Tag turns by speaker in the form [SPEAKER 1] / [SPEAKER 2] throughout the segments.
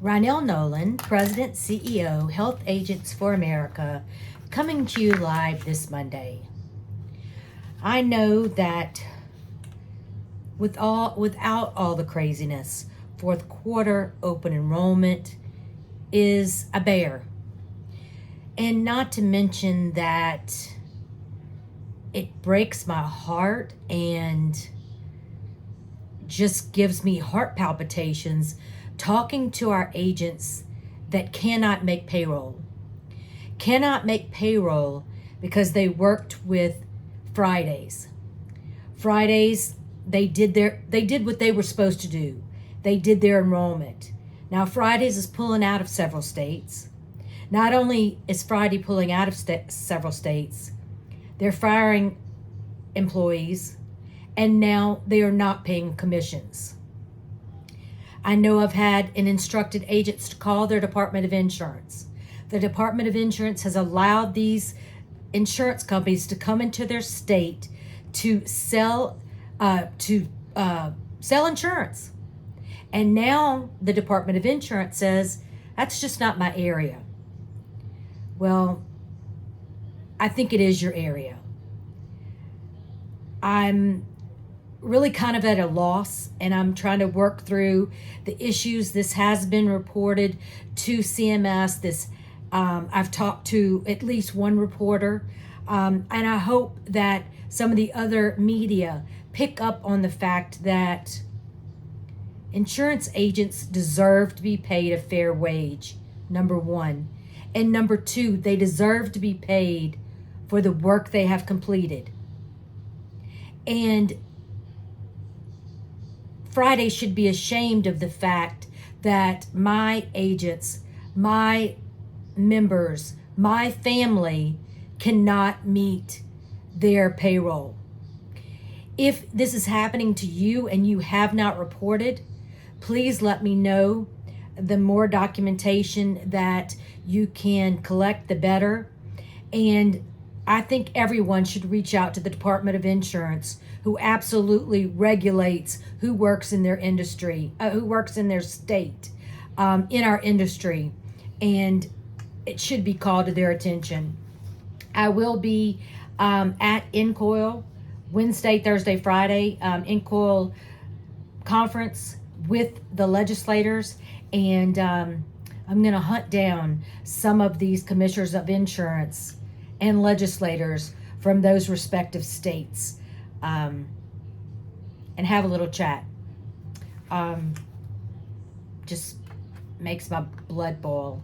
[SPEAKER 1] Rynell Nolan, President, CEO, Health Agents for America, coming to you live this Monday. I know that without all the craziness, fourth quarter open enrollment is a bear. And not to mention that it breaks my heart and just gives me heart palpitations talking to our agents that cannot make payroll. Cannot make payroll because they worked with Fridays. Fridays, they did what they were supposed to do. They did their enrollment. Now Fridays is pulling out of several states. Not only is Friday pulling out of several states, they're firing employees, and now they are not paying commissions. I know I've had and instructed agents to call their Department of Insurance. The Department of Insurance has allowed these insurance companies to come into their state to sell insurance. And now the Department of Insurance says, that's just not my area. Well, I think it is your area. I'm really kind of at a loss, and I'm trying to work through the issues. This has been reported to CMS. I've talked to at least one reporter, and I hope that some of the other media pick up on the fact that insurance agents deserve to be paid a fair wage, number one. And number two, they deserve to be paid for the work they have completed. And Friday should be ashamed of the fact that my agents, my members, my family cannot meet their payroll. If this is happening to you and you have not reported, please let me know. The more documentation that you can collect, the better. And I think everyone should reach out to the Department of Insurance, who absolutely regulates who works in their industry, who works in their state, in our industry, and it should be called to their attention. I will be at INCOIL Wednesday, Thursday, Friday, INCOIL conference with the legislators, and I'm going to hunt down some of these commissioners of insurance and legislators from those respective states, and have a little chat. Just makes my blood boil.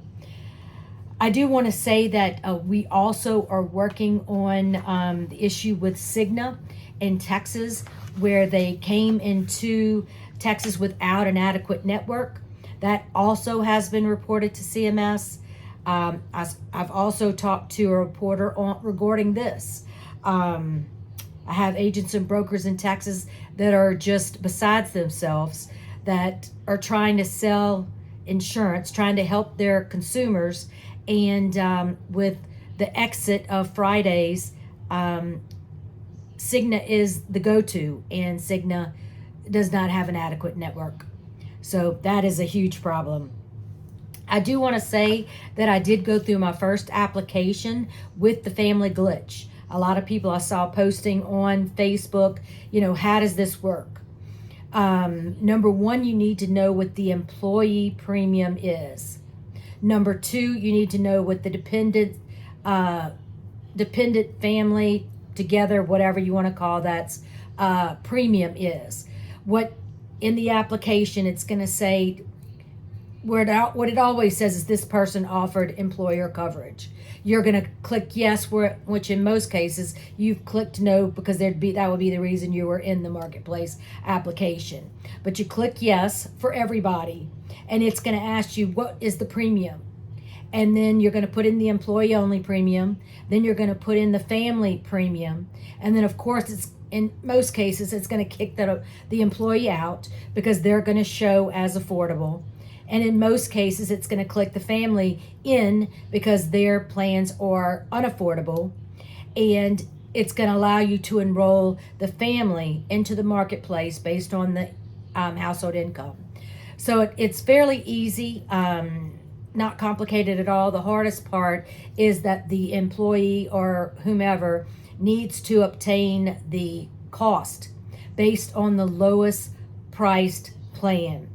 [SPEAKER 1] I do want to say that we also are working on the issue with Cigna in Texas, where they came into Texas without an adequate network. That also has been reported to CMS. I've also talked to a reporter regarding this. I have agents and brokers in Texas that are just besides themselves, that are trying to sell insurance, trying to help their consumers. And with the exit of Fridays, Cigna is the go-to, and Cigna does not have an adequate network. So that is a huge problem. I do want to say that I did go through my first application with the family glitch. A lot of people I saw posting on Facebook, how does this work? Number one, you need to know what the employee premium is. Number two, you need to know what the dependent family together, whatever you want to call that, premium is. What in the application, it's going to say, what it always says is this person offered employer coverage. You're going to click yes, which in most cases you've clicked no, because that would be the reason you were in the marketplace application. But you click yes for everybody, and it's going to ask you what is the premium. And then you're going to put in the employee only premium. Then you're going to put in the family premium. And then of course it's in most cases it's going to kick the employee out, because they're going to show as affordable. And in most cases, it's going to click the family in because their plans are unaffordable. And it's going to allow you to enroll the family into the marketplace based on the household income. So it's fairly easy, not complicated at all. The hardest part is that the employee or whomever needs to obtain the cost based on the lowest priced plan.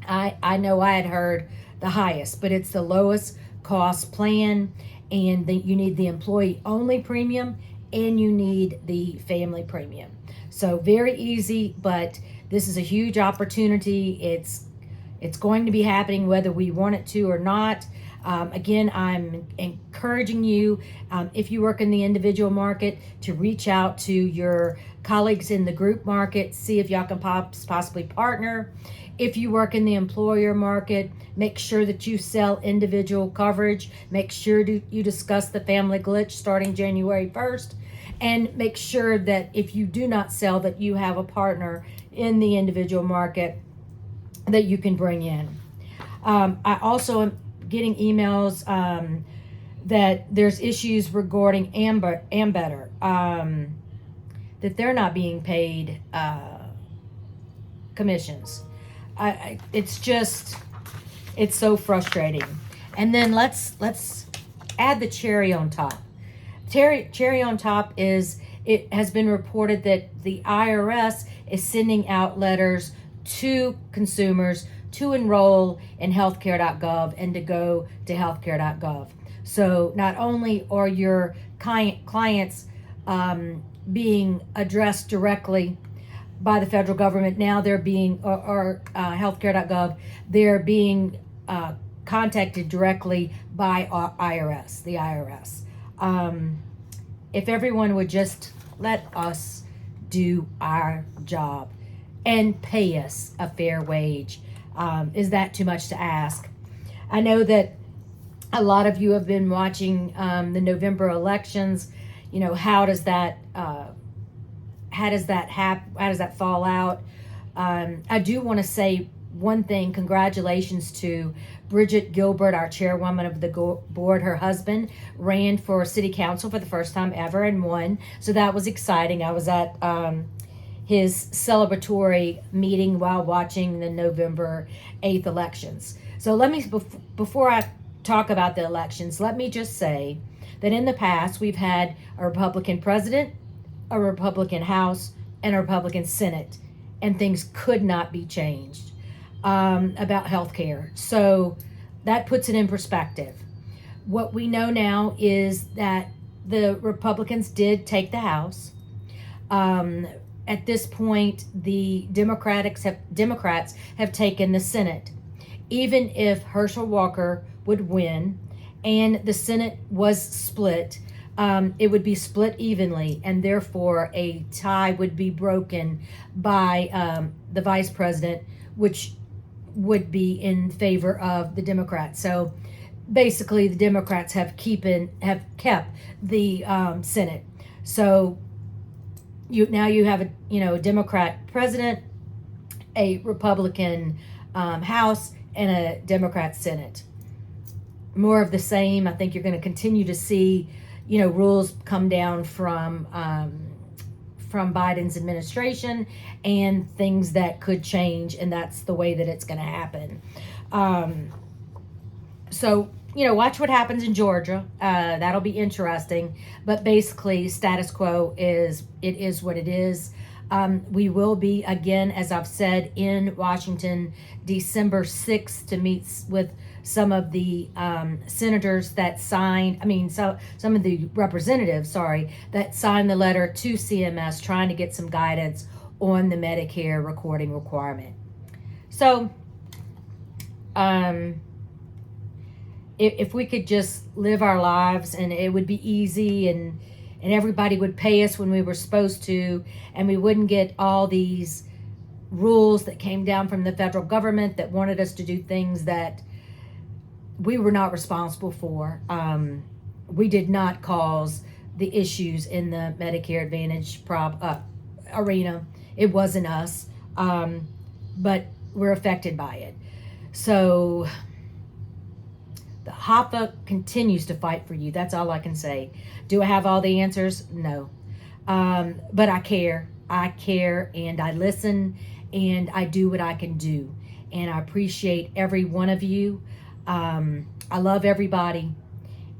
[SPEAKER 1] I know I had heard the highest, but it's the lowest cost plan, and you need the employee only premium and you need the family premium. So very easy, but this is a huge opportunity. It's going to be happening whether we want it to or not. Again, I'm encouraging you, if you work in the individual market, to reach out to your colleagues in the group market, see if y'all can possibly partner. If you work in the employer market, make sure that you sell individual coverage. Make sure you discuss the family glitch starting January 1st. And make sure that if you do not sell, that you have a partner in the individual market that you can bring in. I also am getting emails that there's issues regarding Ambetter, that they're not being paid commissions. It's so frustrating. And then let's add the cherry on top. Cherry on top is, it has been reported that the IRS is sending out letters to consumers to enroll in healthcare.gov and to go to healthcare.gov. So not only are your clients being addressed directly by the federal government, now they're being, or healthcare.gov, they're being contacted directly by the IRS. If everyone would just let us do our job and pay us a fair wage, is that too much to ask? I know that a lot of you have been watching the November elections. You know, how does that fall out? I do want to say one thing. Congratulations to Bridget Gilbert, our chairwoman of the board. Her husband ran for city council for the first time ever and won. So that was exciting. I was at his celebratory meeting while watching the November 8th elections. So let me, before I talk about the elections, let me just say that in the past we've had a Republican president, a Republican House, and a Republican Senate, and things could not be changed about health care. So that puts it in perspective. What we know now is that the Republicans did take the House. At this point, the Democrats have taken the Senate. Even if Herschel Walker would win and the Senate was split, it would be split evenly, and therefore a tie would be broken by the vice president, which would be in favor of the Democrats. So basically, the Democrats have kept the Senate. So you have a Democrat president, a Republican House, and a Democrat Senate. More of the same. I think you're going to continue to see rules come down from Biden's administration and things that could change, and that's the way that it's going to happen. So watch what happens in Georgia. That'll be interesting. But basically, status quo is what it is. We will be, again, as I've said, in Washington December 6th to meet with some of the senators that signed, some of the representatives, that signed the letter to CMS trying to get some guidance on the Medicare recording requirement. So, if we could just live our lives and it would be easy and everybody would pay us when we were supposed to, and we wouldn't get all these rules that came down from the federal government that wanted us to do things that we were not responsible for. We did not cause the issues in the Medicare Advantage arena. It wasn't us, but we're affected by it. So the HAFA continues to fight for you. That's all I can say. Do I have all the answers? No. But I care. I care, and I listen, and I do what I can do. and I appreciate every one of you. I love everybody,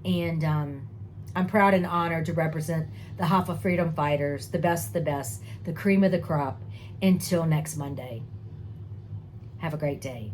[SPEAKER 1] and I'm proud and honored to represent the HAFA Freedom Fighters, the best, the cream of the crop. Until next Monday. Have a great day.